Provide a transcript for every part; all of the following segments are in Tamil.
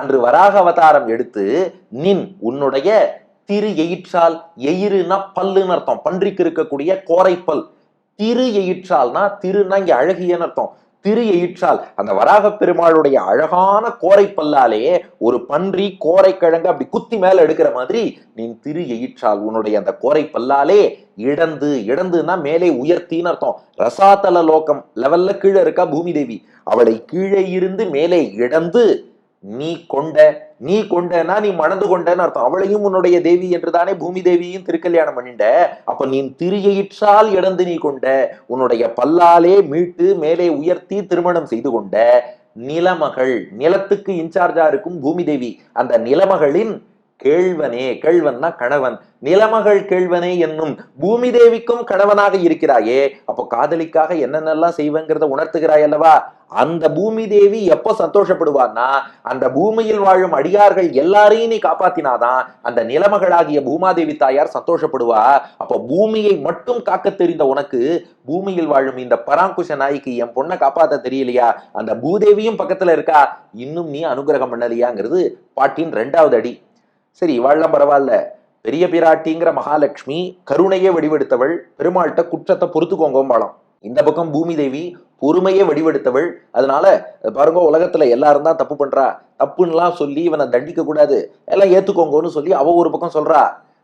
அன்று வராக அவதாரம் எடுத்து நின் உன்னுடைய திரு எயிற்றால், எயிருனா பல்லுன்னு அர்த்தம், பன்றிக்கு இருக்கக்கூடிய கோரைப்பல். திரு எயிற்றால்னா, திருனா இங்க அழகியன்னு அர்த்தம். திரு எயிற்றால் அந்த வராக பெருமாளுடைய அழகான கோரை பல்லாலே ஒரு பன்றி கோரை கிழங்கு அப்படி குத்தி மேல எடுக்கிற மாதிரி நீ திரு எயிற்றால் உன்னுடைய அந்த கோரை பல்லாலே இடந்து, இடந்துன்னா மேலே உயர்த்தின்னு அர்த்தம். ரசாதல லோகம் லெவல்ல கீழே இருக்கா பூமி தேவி, அவளை கீழே இருந்து மேலே இடந்து நீ கொண்ட, நீ கொண்டனா நீ மணந்து கொண்டன்னு அர்த்தம். அவளையும் உன்னுடைய தேவி என்றுதானே பூமி தேவியும் திருக்கல்யாணம் பண்ணிண்ட. அப்ப நீ திரியயிற்றால் இடந்து நீ கொண்ட, உன்னுடைய பல்லாலே மீட்டு மேலே உயர்த்தி திருமணம் செய்து கொண்ட நிலமகள், நிலத்துக்கு இன்சார்ஜா இருக்கும் பூமி தேவி, அந்த நிலமகளின் கேழ்வனே, கேழ்வன்னா கணவன், நிலமகள் கேழ்வனே என்னும் பூமி தேவிக்கும் கணவனாக இருக்கிறாயே. அப்போ காதலிக்காக என்னென்னலாம் செய்வேங்கிறத உணர்த்துகிறாய் அல்லவா. அந்த பூமி தேவி எப்போ சந்தோஷப்படுவான்னா, அந்த பூமியில் வாழும் அடியார்கள் எல்லாரையும் நீ காப்பாத்தினாதான் அந்த நிலமகளாகிய பூமாதேவி தாயார் சந்தோஷப்படுவா. அப்போ பூமியை மட்டும் காக்க தெரிந்த உனக்கு பூமியில் வாழும் இந்த பராங்குஷ நாய்க்கு என் பொண்ணை காப்பாத்த தெரியலையா, அந்த பூதேவியும் பக்கத்துல இருக்கா, இன்னும் நீ அனுகிரகம் பண்ணலையாங்கிறது பாட்டின் 2வது அடி. சரி, இவாள்லாம் பரவாயில்ல, பெரிய பிராட்டிங்கிற மகாலட்சுமி கருணையே வடிவெடுத்தவள், பெருமாள்கிட்ட குற்றத்தை பொறுத்துக்கோங்கம்பாளாம். இந்த பக்கம் பூமி தேவி பொறுமையே வடிவெடுத்தவள். அதனால பாருங்க, உலகத்துல எல்லாரும் தான் தப்பு பண்றா, தப்புன்னெல்லாம் சொல்லி இவனை தண்டிக்க கூடாது, எல்லாம் ஏத்துக்கோங்கன்னு சொல்லி அவ ஒரு பக்கம் சொல்றா.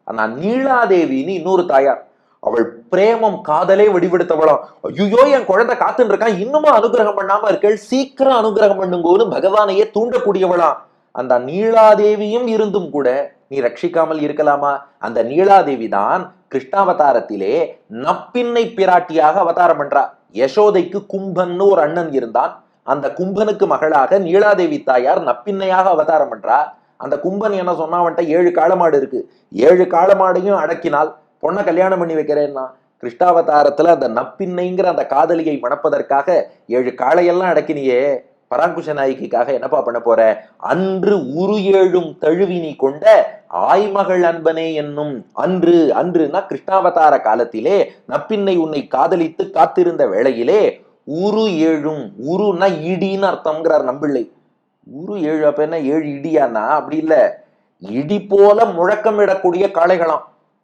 ஆனா நீலாதேவின்னு இன்னொரு தாயார், அவள் பிரேமம் காதலே வடிவெடுத்தவளாம். ஐயோ என் குழந்தை காத்துன்னு இருக்கான், இன்னுமா அனுகிரகம் பண்ணாம இருக்கள், சீக்கிரம் அனுகிரகம் பண்ணுங்கன்னு பகவானையே தூண்டக்கூடியவளாம். அந்த நீலாதேவியும் இருந்தும் கூட நீ ரட்சிக்காமல் இருக்கலாமா? அந்த நீலாதேவி தான் கிருஷ்ணாவதாரத்திலே நப்பின்னை பிராட்டியாக அவதாரம் பண்றா. யசோதைக்கு கும்பன்னு ஒரு அண்ணன் இருந்தான். அந்த கும்பனுக்கு மகளாக நீலாதேவி தாயார் நப்பின்னையாக அவதாரம் பண்றா. அந்த கும்பன் என்ன சொன்னா, அவன்கிட்ட 7 காளமாடு இருக்கு, 7 காளமாடையும் அடக்கினால் பொண்ணை கல்யாணம் பண்ணி வைக்கிறேன்னா. கிருஷ்ணாவதாரத்துல அந்த நப்பின்னைங்கிற அந்த காதலியை மணப்பதற்காக 7 காளையெல்லாம் அடக்கினியே, பராங்குஷ நாயகிக்காக என்னப்பா பண்ண போற? அன்று உரு 7 தழுவினி கொண்ட ஆய்மகள் அன்பனே என்னும். அன்று, அன்றுனா கிருஷ்ணாவதார காலத்திலே நப்பின்னை உன்னை காதலித்து காத்திருந்த வேளையிலே உரு 7, உருன்னா இடின்னு அர்த்தம்ங்கிறார் நம்பிள்ளை. உரு 7 அப்ப என்ன 7 இடியானா? அப்படி இல்ல, இடி போல முழக்கம் இடக்கூடிய காளைகளாம்.